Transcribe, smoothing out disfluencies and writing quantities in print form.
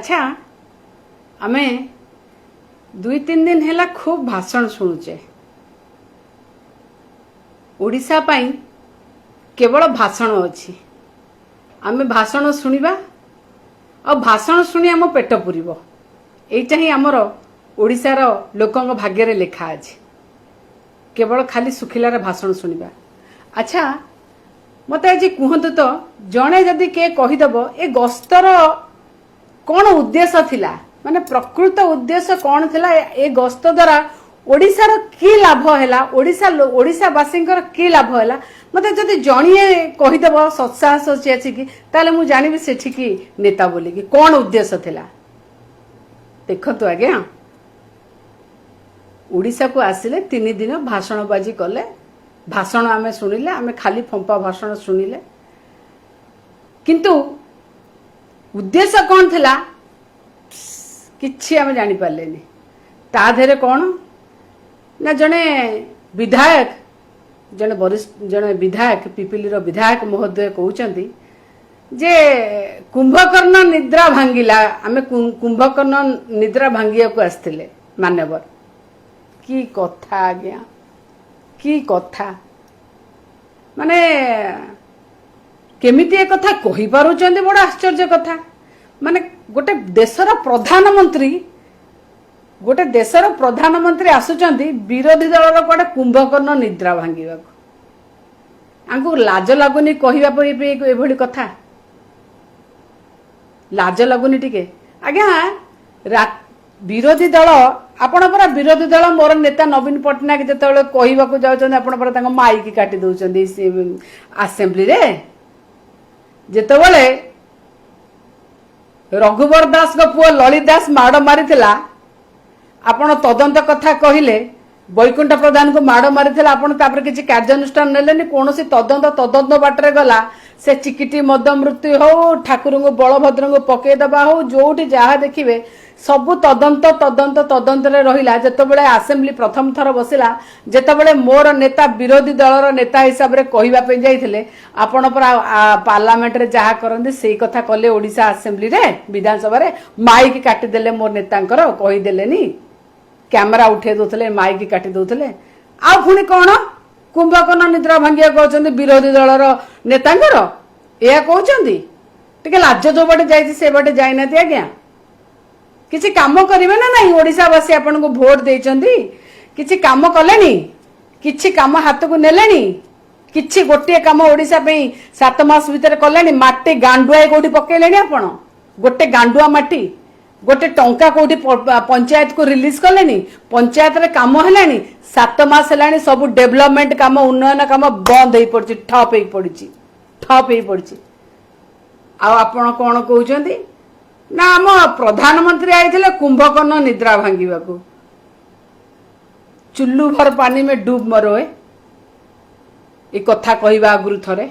अच्छा आमे 2-3 दिन है खूब भाषण शुणुचे ओडिशा पाई केवल भाषण अच्छी आमे भाषण शुणा और भाषण शुणी आम पेट पूरब यहीटा ही आमर ओडिशार लोकों भाग्य रे लेखा अछि केवल खाली सुखिलार भाषण शुणा। अच्छा मत आज कहतु तो जड़े जदि के कहीदेव ए गस्तर कौन उद्देश्य थिला माने प्रकृत उद्देश्य कौन थिला ए गस्त द्वारा ओडिशार की लाभ हैला ओडिशावासी की लाभ हैला मते जदि जणिए कहीदेव सत्साहस अच्छी कि ताले मु जानिबि सेठी की नेता बोली कि कौन उद्देश्य थिला। देखंतु आज्ञा ओडिशा को आसिले 3 दिन भाषण बाजी कले भाषण आमे शुणिले आमे खाली फंपा भाषण शुणिले किंतु उद्देश्य कौन थिला किछि आमे जानि पारलेनी। ता धेरे कौन ना जने विधायक जने वरिष्ठ जने विधायक पिपिली विधायक महोदय कहउचंती जे कुंभकर्ण निद्रा भांगिला आमे कुंभकर्ण निद्रा भांगिया को आस्थिले मान्यवर की कथा आज्ञा की कथा माने केमिति ए कथा कहि पारुचंती बड़ आश्चर्य कथा माने गोटे देशर प्रधानमंत्री आसुचंती विरोधी दलर कोडे कुंभकर्ण निद्रा भांगिबा आंकु लाज लागुनी कहिबा पई एभली कथा लाज लागुनी टिके आज्ञा विरोधी दल आपण परा विरोधी दल मोर नेता नवीन पटनायक जेतेबेले कहिबाकू जाउछन आपण परा तांको माइक काटी दउछन असेंबली रे जेतेबेले रघुवर दास को पुओ ललित दास माड़ मारिथिला आपण तदंत कथा कहिले बैकुंठ प्रधान को माड़ मारिथिला आपण तापर किछि कार्यानुष्ठान नेलेनी कोनोसी तदंत बाटरे गला से चिकिटी मद मृत्यु हो ठाकुर को बलभद्र को पकई दबा हो जोठी जहा देखिबे सबु तदंत रे रहिला। जेतेबेले असेंबली प्रथम थर बसिला जेतेबेले मोर नेता विरोधी दलर नेता हिसाब रे कहिबा पे जाइथिले आपण पर पार्लियामेंट रे जहा करंदी सेही कथा कले ओडिशा असेंबली रे विधानसभा रे माइक काटी देले मोर नेतांकर कहि देलेनी कैमरा उठे दोथले माइक काटी दोथले आ पुणी कोन कुंभकर्ण निद्रा भांगिया कहउचंदी विरोधी दलर नेतांकर एया कहउचंदी टिके लाज जो बाटे जाइछि से बाटे जाई नाती आज्ञा किछि काम करिवे ना नहीं ओडिशावासी आपन को वोट देइचंदी किछि काम कलेनी किछि काम हाथ को नेलेनी किछि गोटे काम ओडिशा पे 7 मास भीतर कलेनी माटी गांडुआ कोठी पकेलेनी आपण गोटे गांडुआ माटी गोटे टंका कोठी पंचायत को रिलीज कलेनी पंचायत रे काम हेलानी 7 मास हेलानी सब डेवलपमेंट काम उन्नयन काम बंद हेई पड़छि ठप हेई पड़छि आ आपण कोन कहउचंदी ना आम प्रधानमंत्री आइथिले कुंभकर्ण निद्रा भांगिबा को चुल्लू भर पानी में डूब मरो ए कथा कहिबा आगुरु थरे